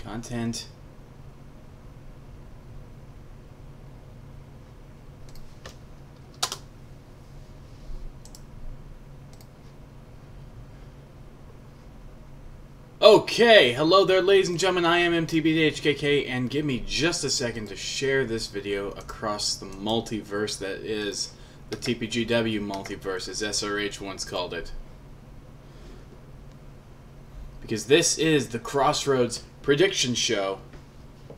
Content. Okay, hello there ladies and gentlemen, I am TPGW, and give me just a second to share this video across the multiverse that is the TPGW multiverse, as SRH once called it. Because this is the Crossroads prediction show,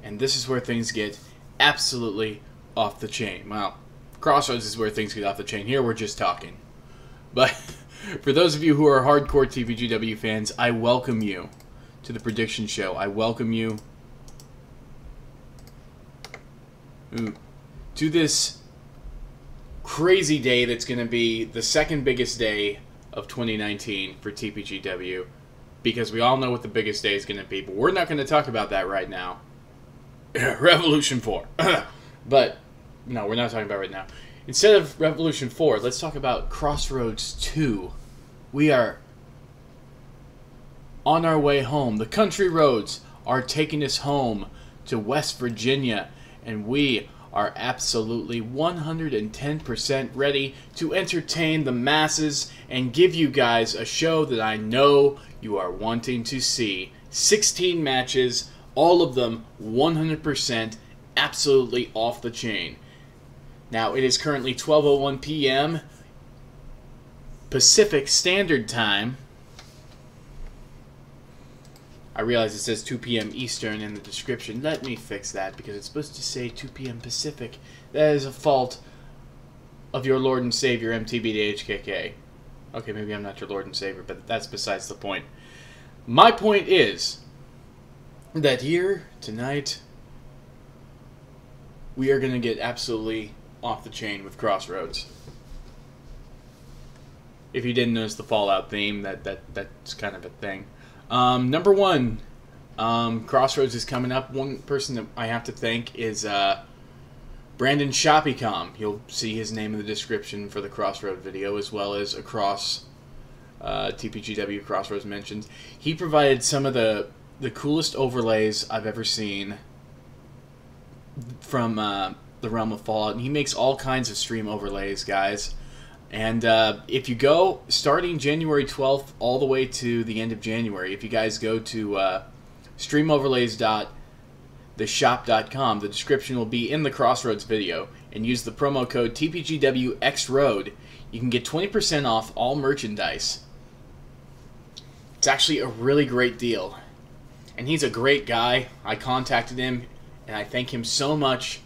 and this is where things get absolutely off the chain. Well, Crossroads is where things get off the chain. Here we're just talking. But for those of you who are hardcore TPGW fans, I welcome you to the prediction show. I welcome you to this crazy day that's going to be the second biggest day of 2019 for TPGW, because we all know what the biggest day is going to be, but we're not going to talk about that right now. Revolution 4. But, no, we're not talking about it right now. Instead of Revolution 4, let's talk about Crossroads 2. We are on our way home. The country roads are taking us home to West Virginia, and we are absolutely 110% ready to entertain the masses and give you guys a show that I know you are wanting to see. 16 matches, all of them 100% absolutely off the chain. Now, it is currently 12:01 p.m. Pacific Standard Time. I realize it says 2 p.m. Eastern in the description. Let me fix that, because it's supposed to say 2 p.m. Pacific. That is a fault of your Lord and Savior, MTBDHKK. Okay, maybe I'm not your Lord and Savior, but that's besides the point. My point is that here, tonight, we are going to get absolutely off the chain with Crossroads. If you didn't notice the Fallout theme, that's kind of a thing. Number one, Crossroads is coming up. One person that I have to thank is Brandon Shoppycom. You'll see his name in the description for the Crossroad video, as well as across TPGW Crossroads mentions. He provided some of the coolest overlays I've ever seen from the realm of Fallout, and he makes all kinds of stream overlays, guys. And if you go, starting January 12th all the way to the end of January, if you guys go to streamoverlays.theshop.com, the description will be in the Crossroads video, and use the promo code TPGWXROAD, you can get 20% off all merchandise. It's actually a really great deal. And he's a great guy. I contacted him, and I thank him so much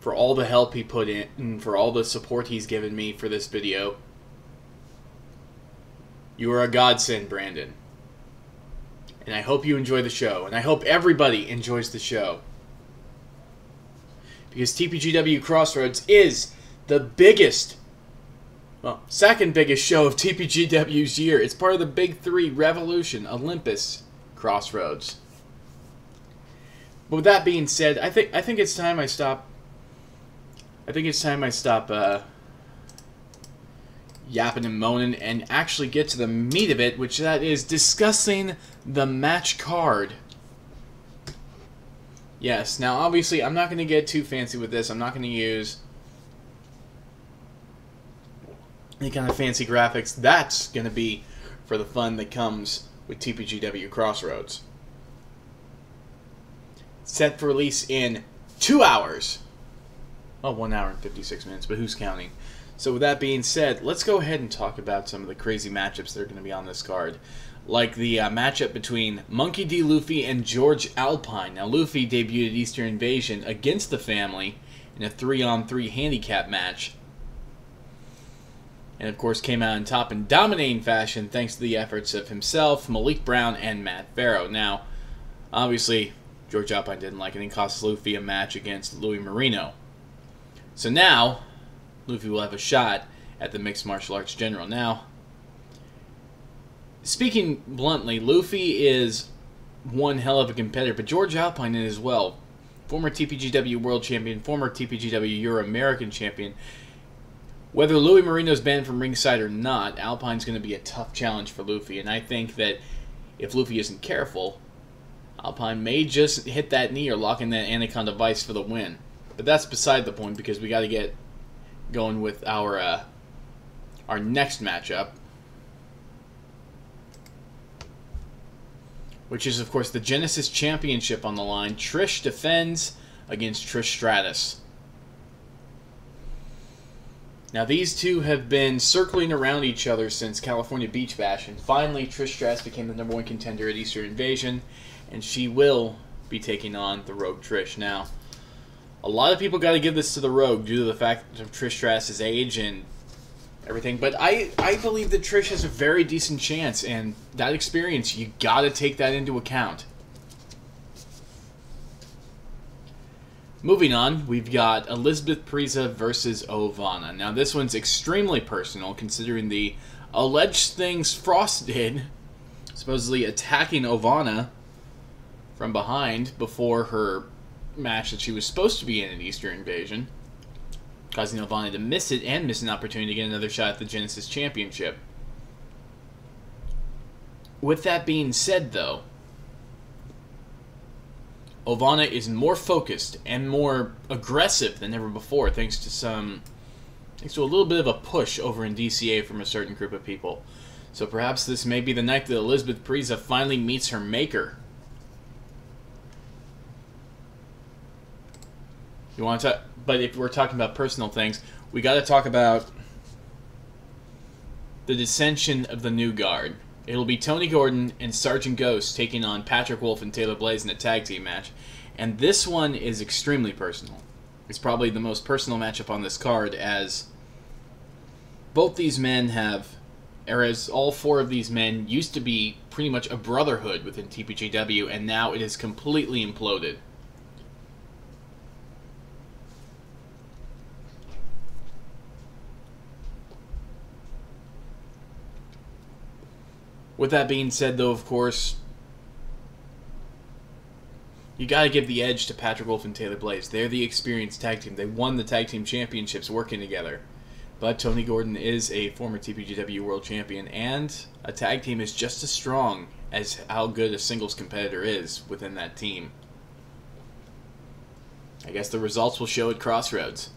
for all the help he put in, and for all the support he's given me for this video. You are a godsend, Brandon. And I hope you enjoy the show, and I hope everybody enjoys the show. Because TPGW Crossroads is the biggest, well, second biggest show of TPGW's year. It's part of the big three: Revolution, Olympus, Crossroads. But with that being said, I think it's time I stop. Yapping and moaning and actually get to the meat of it, which that is discussing the match card. Yes, now obviously I'm not going to get too fancy with this. I'm not going to use any kind of fancy graphics. That's going to be for the fun that comes with TPGW Crossroads. Set for release in 2 hours. Oh, 1 hour and 56 minutes, but who's counting? So with that being said, let's go ahead and talk about some of the crazy matchups that are going to be on this card. Like the matchup between Monkey D. Luffy and George Alpine. Now, Luffy debuted at Eastern Invasion against the family in a 3-on-3 handicap match. And, of course, came out on top in dominating fashion thanks to the efforts of himself, Malik Brown, and Matt Farrow. Now, obviously, George Alpine didn't like it and cost Luffy a match against Louis Marino. So now, Luffy will have a shot at the Mixed Martial Arts General. Now, speaking bluntly, Luffy is one hell of a competitor, but George Alpine is as well. Former TPGW World Champion, former TPGW Euro-American Champion. Whether Louis Marino's banned from ringside or not, Alpine's going to be a tough challenge for Luffy, and I think that if Luffy isn't careful, Alpine may just hit that knee or lock in that Anaconda Vice for the win. But that's beside the point because we got to get going with our next matchup, which is, of course, the Genesis Championship on the line. Trish defends against Trish Stratus. Now, these two have been circling around each other since California Beach Bash, and finally Trish Stratus became the #1 contender at Eastern Invasion, and she will be taking on the Rogue Trish. Now, a lot of people got to give this to the Rogue due to the fact of Trish Stratus' age and everything, but I believe that Trish has a very decent chance, and that experience, you got to take that into account. Moving on, we've got Elizabeth Preza versus Ovana. Now, this one's extremely personal, considering the alleged things Frost did, supposedly attacking Ovana from behind before her match that she was supposed to be in Eastern Invasion, causing Ovana to miss it and miss an opportunity to get another shot at the Genesis Championship. With that being said, though, Ovana is more focused and more aggressive than ever before, thanks to a little bit of a push over in DCA from a certain group of people. So perhaps this may be the night that Elizabeth Preza finally meets her maker. You want to, but if we're talking about personal things, we got to talk about the dissension of the new guard. It'll be Tony Gordon and Sergeant Ghost taking on Patrick Wolf and Taylor Blaze in a tag team match. And this one is extremely personal. It's probably the most personal matchup on this card, as both these men have, or as all four of these men used to be pretty much a brotherhood within TPGW, and now it has completely imploded. With that being said, though, of course, you got to give the edge to Patrick Wolf and Taylor Blaze. They're the experienced tag team. They won the tag team championships working together. But Tony Gordon is a former TPGW world champion, and a tag team is just as strong as how good a singles competitor is within that team. I guess the results will show at Crossroads.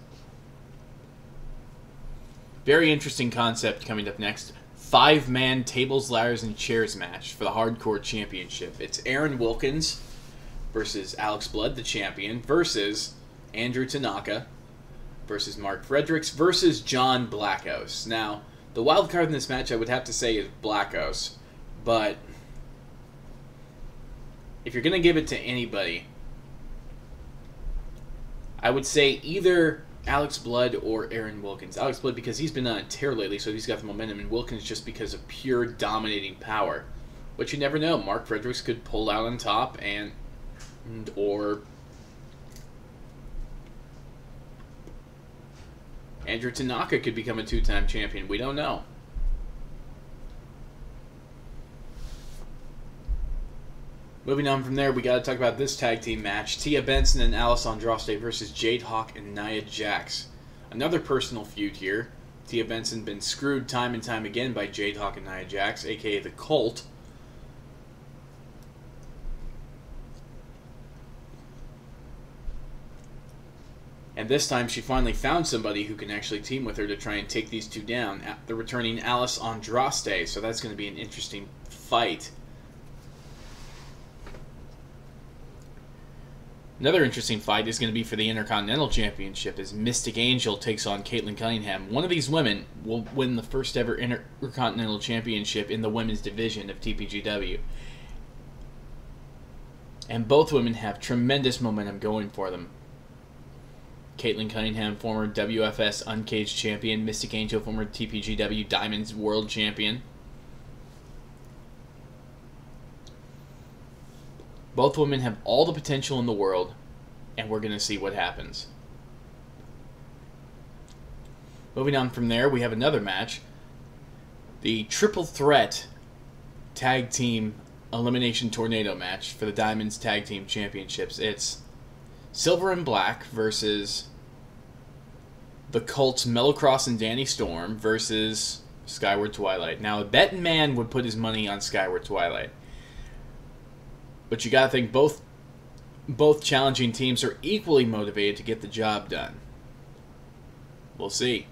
Very interesting concept coming up next. 5-man tables, ladders, and chairs match for the Hardcore Championship. It's Aaron Wilkins versus Alex Blood, the champion, versus Andrew Tanaka versus Mark Fredericks versus John Blackhouse. Now, the wild card in this match, I would have to say, is Blackhouse. But if you're going to give it to anybody, I would say either Alex Blood or Aaron Wilkins. Alex Blood because he's been on a tear lately, so he's got the momentum, and Wilkins just because of pure dominating power. But you never know. Mark Fredericks could pull out on top, or Andrew Tanaka could become a 2-time champion. We don't know. Moving on from there, we got to talk about this tag team match. Tia Benson and Alice Andraste versus Jade Hawk and Nia Jax. Another personal feud here. Tia Benson been screwed time and time again by Jade Hawk and Nia Jax, aka the Cult. And this time she finally found somebody who can actually team with her to try and take these two down. The returning Alice Andraste, so that's going to be an interesting fight. Another interesting fight is going to be for the Intercontinental Championship as Mystic Angel takes on Caitlin Cunningham. One of these women will win the first ever Intercontinental Championship in the women's division of TPGW. And both women have tremendous momentum going for them. Caitlin Cunningham, former WFS Uncaged Champion. Mystic Angel, former TPGW Diamonds World Champion. Both women have all the potential in the world, and we're going to see what happens. Moving on from there, we have another match. The Triple Threat Tag Team Elimination Tornado match for the Diamonds Tag Team Championships. It's Silver and Black versus the Cult's Mellow Cross and Danny Storm versus Skyward Twilight. Now, a betting man would put his money on Skyward Twilight. But you got to think both challenging teams are equally motivated to get the job done. We'll see.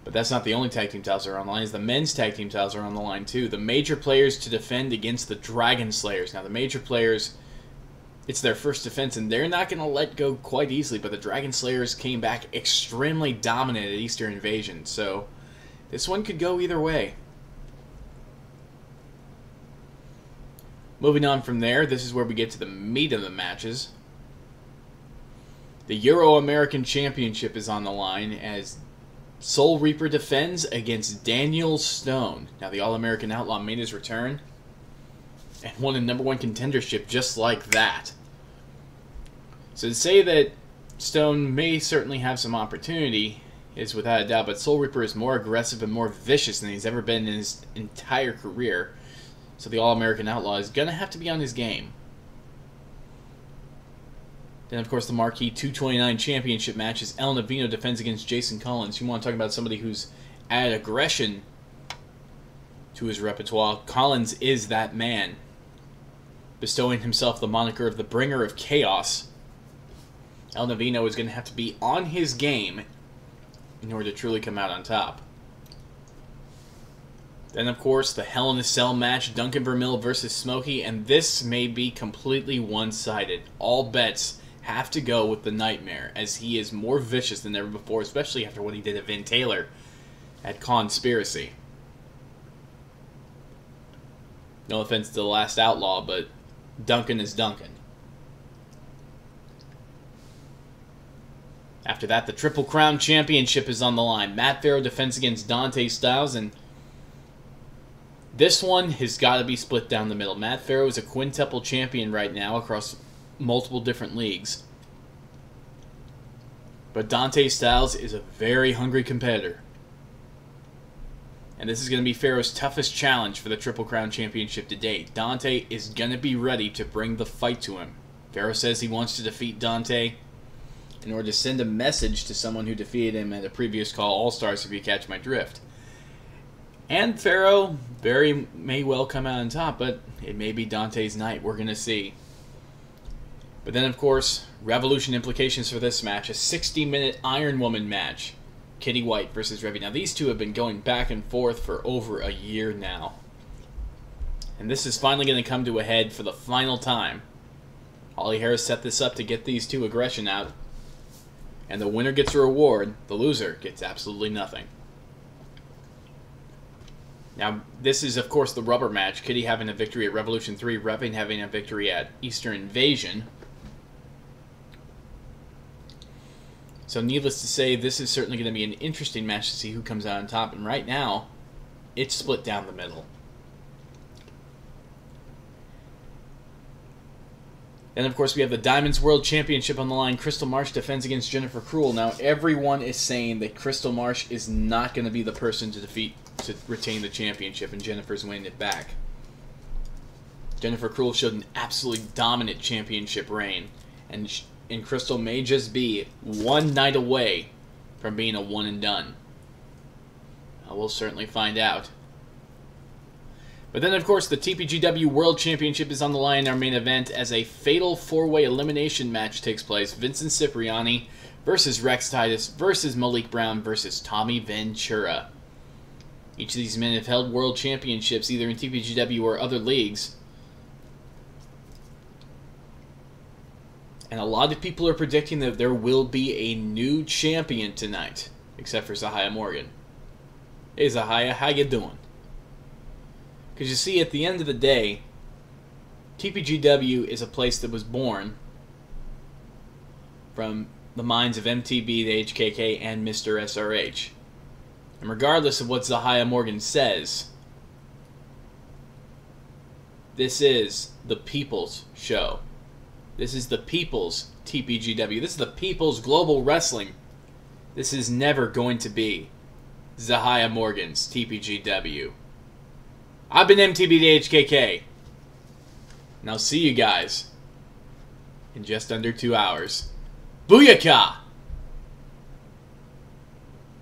But that's not the only tag team titles that are on the line. The men's tag team titles are on the line too. The major players to defend against the Dragon Slayers. Now the major players, it's their first defense, and they're not going to let go quite easily. But the Dragon Slayers came back extremely dominant at Eastern Invasion. So this one could go either way. Moving on from there, this is where we get to the meat of the matches. The Euro-American Championship is on the line as Soul Reaper defends against Daniel Stone. Now, the All-American Outlaw made his return and won a #1 contendership just like that. So to say that Stone may certainly have some opportunity is without a doubt, but Soul Reaper is more aggressive and more vicious than he's ever been in his entire career. So the All-American Outlaw is going to have to be on his game. Then, of course, the marquee 229 championship match is El Navino defends against Jason Collins. You want to talk about somebody who's added aggression to his repertoire. Collins is that man, bestowing himself the moniker of the Bringer of Chaos. El Navino is going to have to be on his game in order to truly come out on top. Then, of course, the Hell in a Cell match, Duncan Vermill versus Smokey, and this may be completely one-sided. All bets have to go with the Nightmare, as he is more vicious than ever before, especially after what he did to Vin Taylor at Conspiracy. No offense to the Last Outlaw, but Duncan is Duncan. After that, the Triple Crown Championship is on the line. Matt Farrow defends against Dante Styles, and this one has got to be split down the middle. Matt Farrow is a quintuple champion right now across multiple different leagues. But Dante Styles is a very hungry competitor. And this is going to be Farrow's toughest challenge for the Triple Crown Championship to date. Dante is going to be ready to bring the fight to him. Farrow says he wants to defeat Dante in order to send a message to someone who defeated him at a previous call, All-Stars, if you catch my drift. And Farrow may well come out on top, but it may be Dante's night. We're going to see. But then, of course, Revolution implications for this match. A 60-minute Iron Woman match. Kitty White versus Revy. Now, these two have been going back and forth for over a year now. And this is finally going to come to a head for the final time. Holly Harris set this up to get these two aggression out. And the winner gets a reward. The loser gets absolutely nothing. Now, this is, of course, the rubber match. Kitty having a victory at Revolution 3, Revin having a victory at Eastern Invasion. So, needless to say, this is certainly going to be an interesting match to see who comes out on top. And right now, it's split down the middle. And, of course, we have the Diamonds World Championship on the line. Crystal Marsh defends against Jennifer Cruel. Now, everyone is saying that Crystal Marsh is not going to be the person to retain the championship, and Jennifer's winning it back. Jennifer Cruel showed an absolutely dominant championship reign, and Crystal may just be one night away from being a one and done. We'll certainly find out. But then, of course, the TPGW World Championship is on the line in our main event as a fatal four-way elimination match takes place. Vincent Cipriani versus Rex Titus versus Malik Brown versus Tommy Ventura. Each of these men have held world championships either in TPGW or other leagues. And a lot of people are predicting that there will be a new champion tonight, except for Zahia Morgan. Hey Zahia, how you doing? Because you see, at the end of the day, TPGW is a place that was born from the minds of MTB, the HKK, and Mr. SRH. And regardless of what Zahia Morgan says, this is the people's show. This is the people's TPGW. This is the people's global wrestling. This is never going to be Zahia Morgan's TPGW. I've been MTB the HKK. And I'll see you guys in just under 2 hours. Booyakah!